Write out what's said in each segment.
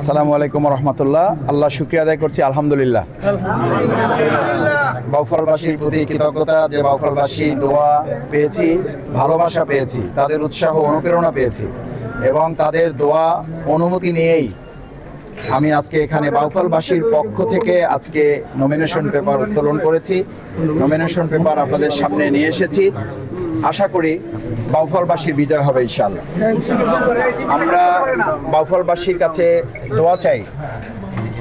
আসসালামু আলাইকুম রহমতুল্লাহ। আল্লাহ শুকরিয়া আদায় করছি, আলহামদুলিল্লাহ। বাউফলবাসীর প্রতি কৃতজ্ঞতা যে বাউফলবাসী দোয়া পেয়েছি, ভালোবাসা পেয়েছি, তাদের উৎসাহ অনুপ্রেরণা পেয়েছি এবং তাদের দোয়া অনুমতি নিয়েই আমি আজকে এখানে বাউফলবাসীর পক্ষ থেকে আজকে নমিনেশন পেপার উত্তোলন করেছি। নমিনেশন পেপার আপনাদের সামনে নিয়ে এসেছি। আশা করি বাউফলবাসীর বিজয় হবে ইনশাআল্লাহ। আমরা বাউফলবাসীর কাছে দোয়া চাই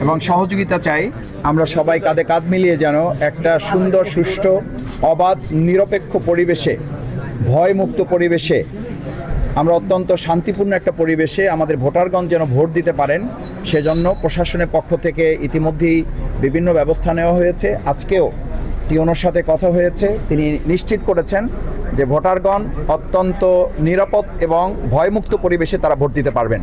এবং সহযোগিতা চাই। আমরা সবাই কাঁধে কাঁধ মিলিয়ে যেন একটা সুন্দর, সুষ্ঠু, অবাধ, নিরপেক্ষ পরিবেশে, ভয়মুক্ত পরিবেশে, আমরা অত্যন্ত শান্তিপূর্ণ একটা পরিবেশে আমাদের ভোটারগণ যেন ভোট দিতে পারেন, সেজন্য প্রশাসনের পক্ষ থেকে ইতিমধ্যেই বিভিন্ন ব্যবস্থা নেওয়া হয়েছে। আজকেও টিওনোর সাথে কথা হয়েছে, তিনি নিশ্চিত করেছেন যে ভোটারগণ অত্যন্ত নিরাপদ এবং ভয়মুক্ত পরিবেশে তারা ভোট দিতে পারবেন।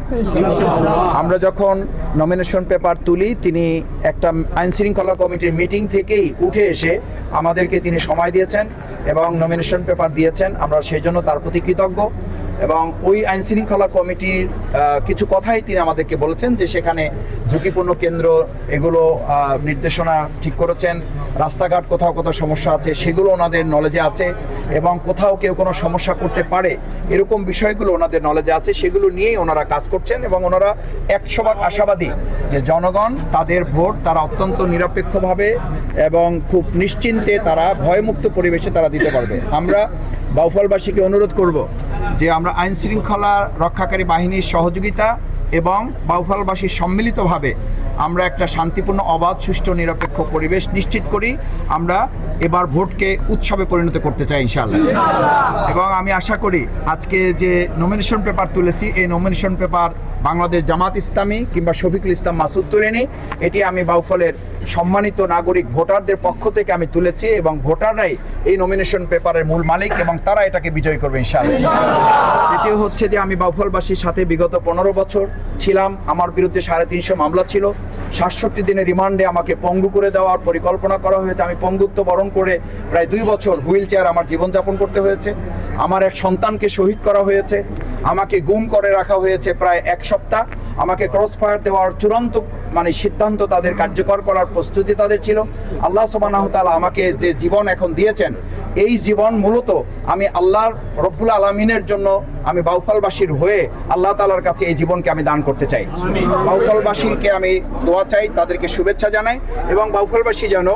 আমরা যখন নমিনেশন পেপার তুলি, তিনি একটা আইনশৃঙ্খলা কমিটির মিটিং থেকেই উঠে এসে আমাদেরকে তিনি সময় দিয়েছেন এবং নমিনেশন পেপার দিয়েছেন। আমরা সেই জন্য তার প্রতি কৃতজ্ঞ। এবং ওই আইনশৃঙ্খলা কমিটির কিছু কথাই তিনি আমাদেরকে বলেছেন যে সেখানে ঝুঁকিপূর্ণ কেন্দ্র এগুলো নির্দেশনা ঠিক করেছেন। রাস্তাঘাট কোথাও কোথাও সমস্যা আছে সেগুলো ওনাদের নলেজে আছে এবং কোথাও কেউ কোনো সমস্যা করতে পারে এরকম বিষয়গুলো ওনাদের নলেজে আছে। সেগুলো নিয়েই ওনারা কাজ করছেন এবং ওনারা 100% আশাবাদী যে জনগণ তাদের ভোট তারা অত্যন্ত নিরপেক্ষভাবে এবং খুব নিশ্চিন্তে তারা ভয়মুক্ত পরিবেশে তারা দিতে পারবে। আমরা বাউফলবাসীকে অনুরোধ করব যে আমরা আইন শৃঙ্খলা রক্ষাকারী বাহিনীর সহযোগিতা এবং বাউফলবাসীর সম্মিলিতভাবে আমরা একটা শান্তিপূর্ণ, অবাধ, সুষ্ঠু, নিরপেক্ষ পরিবেশ নিশ্চিত করি। আমরা এবার ভোটকে উৎসবে পরিণত করতে চাই ইনশাআল্লাহ। এবং আমি আশা করি আজকে যে নমিনেশন পেপার তুলেছি, এই নমিনেশন পেপার বাংলাদেশ জামাত ইসলামী কিংবা শফিকুল ইসলাম মাসুদ তুলেনি, এটি আমি বাউফলের সম্মানিত নাগরিক ভোটারদের পক্ষ থেকে আমি তুলেছি এবং ভোটাররাই এই নমিনেশন পেপারের মূল মালিক এবং তারা এটাকে বিজয় করবে ইনশাআল্লাহ। দ্বিতীয় হচ্ছে যে আমি বাউফলবাসীর সাথে বিগত 15 বছর ছিলাম। আমার বিরুদ্ধে 350 মামলা ছিল। 67 দিনের রিমান্ডে আমাকে পঙ্গু করে দেওয়ার পরিকল্পনা করা হয়েছে। আমি পঙ্গুত্ব বরণ করে প্রায় 2 বছর হুইল চেয়ার আমার জীবনযাপন করতে হয়েছে। আমার এক সন্তানকে শহীদ করা হয়েছে। আমাকে গুম করে রাখা হয়েছে প্রায় 1 সপ্তাহ। আমাকে ক্রস ফায়ার দেওয়ার চূড়ান্ত সিদ্ধান্ত তাদের কার্যকর করার প্রস্তুতি তাদের ছিল। আল্লাহ সুবহানাহু ওয়া তাআলা আমাকে যে জীবন এখন দিয়েছেন, এই জীবন মূলত আমি আল্লাহর রব্বুল আলামিনের জন্য আমি বাউফলবাসীর হয়ে আল্লাহ তাআলার কাছে এই জীবনকে আমি দান করতে চাই। বাউফলবাসীকে আমি দোয়া চাই, তাদেরকে শুভেচ্ছা জানাই এবং বাউফলবাসী যেন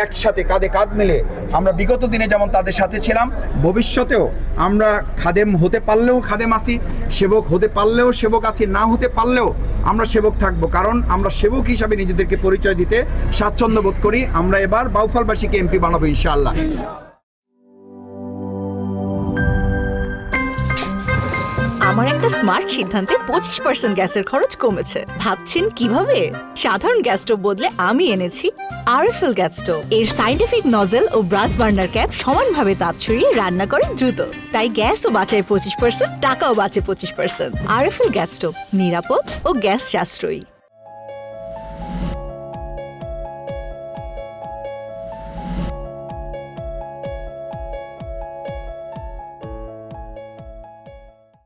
একসাথে কাঁধে কাঁধ মিলে আমরা বিগত দিনে যেমন তাদের সাথে ছিলাম, ভবিষ্যতেও আমরা খাদেম হতে পারলেও খাদেম আছি, সেবক হতে পারলেও সেবক আছি, না হতে পারলেও আমরা সেবক থাকবো। কারণ আমরা সেবক হিসাবে নিজেদেরকে পরিচয় দিতে স্বাচ্ছন্দ্য বোধ করি। আমরা এবার বাউফলবাসীকে এমপি বানাবো ইনশাআল্লাহ। আমার একটা স্মার্ট সিদ্ধান্তে 25% গ্যাসের খরচ কমেছে। ভাবছেন কিভাবে? সাধারণ গ্যাস স্টোভ বদলে আমি এনেছি আরএফএল গ্যাস স্টোভ। এর সাইন্টিফিক নজল ও ব্রাস বার্নার ক্যাপ সমানভাবে তাপ ছড়িয়ে রান্না করে দ্রুত। তাই গ্যাসও বাঁচায় 25%, টাকাও বাঁচে 25%। আরএফএল গ্যাস স্টোভ, নিরাপদ ও গ্যাস সাশ্রয়ী।